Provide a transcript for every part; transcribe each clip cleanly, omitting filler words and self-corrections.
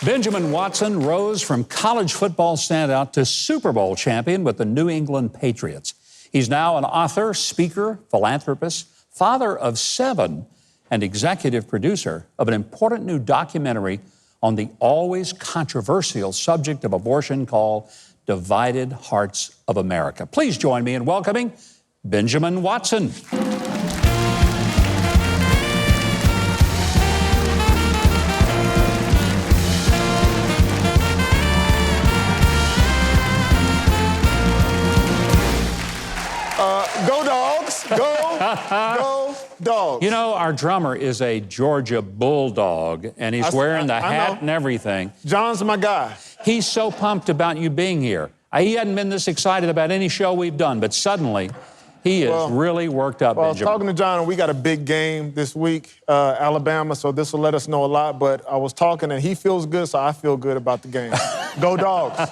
Benjamin Watson rose from college football standout to Super Bowl champion with the New England Patriots. He's now an author, speaker, philanthropist, father of 7, and executive producer of an important new documentary on the always controversial subject of abortion called Divided Hearts of America. Please join me in welcoming Benjamin Watson. Go Dogs! Go Dogs! You know, our drummer is a Georgia Bulldog, and he's wearing the hat and everything. John's my guy. He's so pumped about you being here. He hadn't been this excited about any show we've done, but suddenly he is really worked up, Benjamin. I was talking to John, and we got a big game this week, Alabama, so this will let us know a lot, but I was talking, and he feels good, so I feel good about the game. Go Dogs!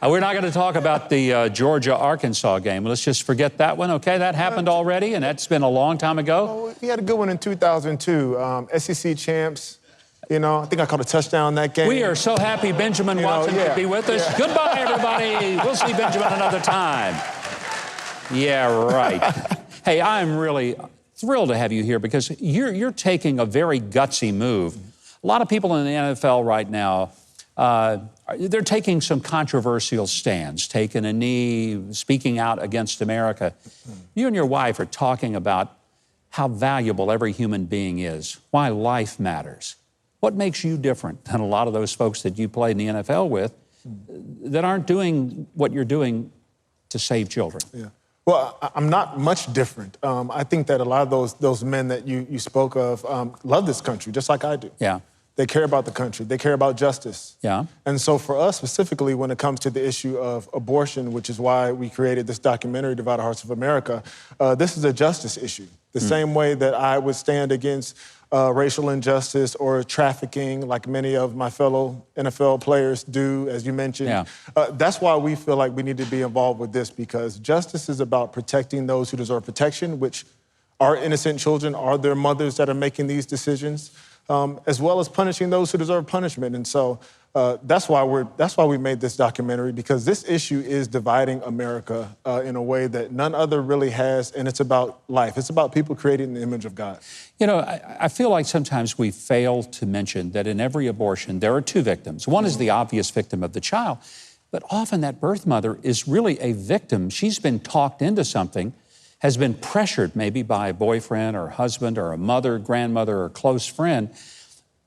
We're not going to talk about the Georgia-Arkansas game. Let's just forget that one, okay? That happened already, and that's been a long time ago. Well, we had a good one in 2002. SEC champs. You know, I think I caught a touchdown that game. We are so happy Benjamin Watson could be with us. Goodbye, everybody. We'll see Benjamin another time. Yeah, right. Hey, I'm really thrilled to have you here because you're taking a very gutsy move. A lot of people in the NFL right now, they're taking some controversial stands, taking a knee, speaking out against America. You and your wife are talking about how valuable every human being is, why life matters. What makes you different than a lot of those folks that you play in the NFL with that aren't doing what you're doing to save children? Yeah. Well, I'm not much different. I think that a lot of those men that you spoke of love this country, just like I do. Yeah. They care about the country. They care about justice. Yeah. And so for us specifically, when it comes to the issue of abortion, which is why we created this documentary, Divided Hearts of America, this is a justice issue. The same way that I would stand against racial injustice or trafficking, like many of my fellow NFL players do, as you mentioned. Yeah. That's why we feel like we need to be involved with this, because justice is about protecting those who deserve protection, which are innocent children, are their mothers that are making these decisions, as well as punishing those who deserve punishment. And so that's why we made this documentary, because this issue is dividing America in a way that none other really has, and it's about life. It's about people creating the image of God. You know, I feel like sometimes we fail to mention that in every abortion, there are 2 victims. One is the obvious victim of the child, but often that birth mother is really a victim. She's been talked into something, has been pressured maybe by a boyfriend or husband or a mother, grandmother, or close friend.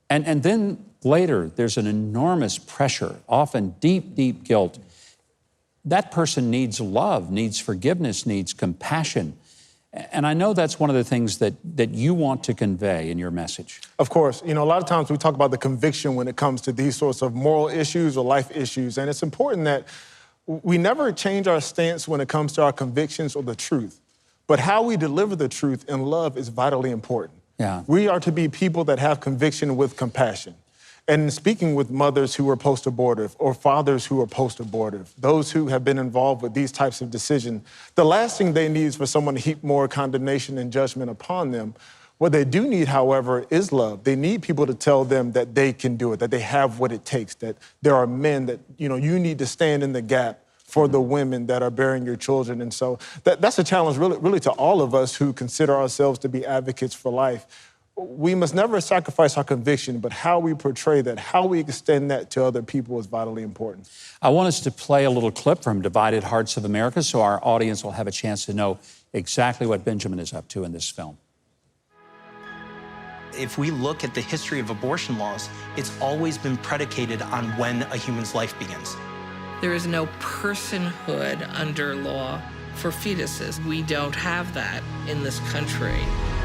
And then later, there's an enormous pressure, often deep, deep guilt. That person needs love, needs forgiveness, needs compassion. And I know that's one of the things that you want to convey in your message. Of course. You know, a lot of times we talk about the conviction when it comes to these sorts of moral issues or life issues. And it's important that we never change our stance when it comes to our convictions or the truth. But how we deliver the truth in love is vitally important. Yeah. We are to be people that have conviction with compassion. And speaking with mothers who are post-abortive or fathers who are post-abortive, those who have been involved with these types of decisions, the last thing they need is for someone to heap more condemnation and judgment upon them. What they do need, however, is love. They need people to tell them that they can do it, that they have what it takes, that there are men that, you need to stand in the gap for the women that are bearing your children. And so that's a challenge really to all of us who consider ourselves to be advocates for life. We must never sacrifice our conviction, but how we portray that, how we extend that to other people is vitally important. I want us to play a little clip from Divided Hearts of America so our audience will have a chance to know exactly what Benjamin is up to in this film. If we look at the history of abortion laws, it's always been predicated on when a human's life begins. There is no personhood under law for fetuses. We don't have that in this country.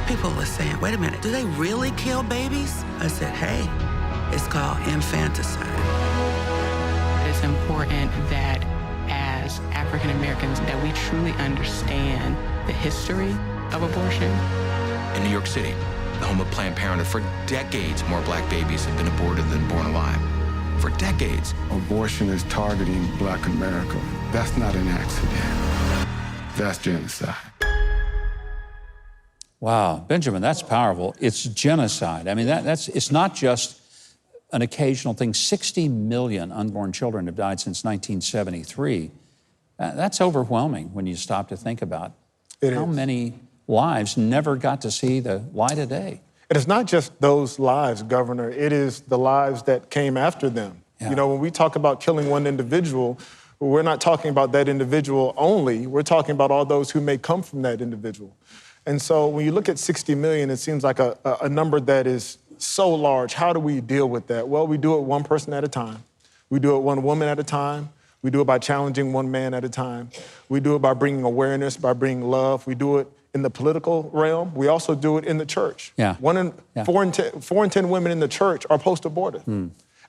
People were saying, wait a minute, do they really kill babies? I said, hey, it's called infanticide. It's important that as African Americans that we truly understand the history of abortion. In New York City, the home of Planned Parenthood, for decades more black babies have been aborted than born alive. For decades. Abortion is targeting Black America. That's not an accident. That's genocide. Wow, Benjamin, that's powerful. It's genocide. I mean, it's not just an occasional thing. 60 million unborn children have died since 1973. That's overwhelming when you stop to think about how many lives never got to see the light of day. And it's not just those lives, Governor. It is the lives that came after them. Yeah. You know, when we talk about killing one individual, we're not talking about that individual only. We're talking about all those who may come from that individual. And so when you look at 60 million, it seems like a number that is so large. How do we deal with that? Well, we do it one person at a time. We do it one woman at a time. We do it by challenging one man at a time. We do it by bringing awareness, by bringing love. We do it in the political realm. We also do it in the church. Yeah. 4 in 10 women in the church are post-abortive.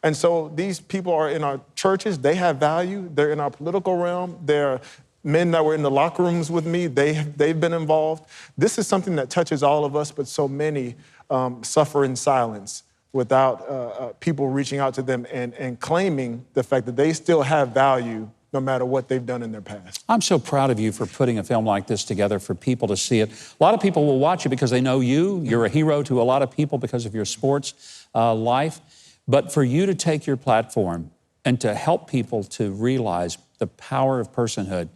And so these people are in our churches. They have value. They're in our political realm. They're men that were in the locker rooms with me. They've been involved. This is something that touches all of us, but so many suffer in silence without people reaching out to them and claiming the fact that they still have value no matter what they've done in their past. I'm so proud of you for putting a film like this together for people to see it. A lot of people will watch it because they know you. You're a hero to a lot of people because of your sports life. But for you to take your platform and to help people to realize the power of personhood,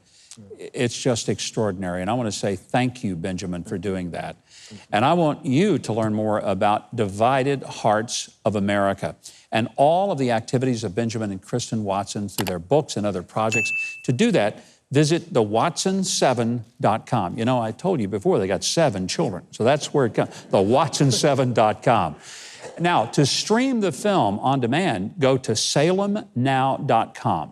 it's just extraordinary. And I want to say thank you, Benjamin, for doing that. And I want you to learn more about Divided Hearts of America and all of the activities of Benjamin and Kristen Watson through their books and other projects. To do that, visit thewatson7.com. You know, I told you before, they got 7 children. So that's where it comes, thewatson7.com. Now, to stream the film on demand, go to salemnow.com.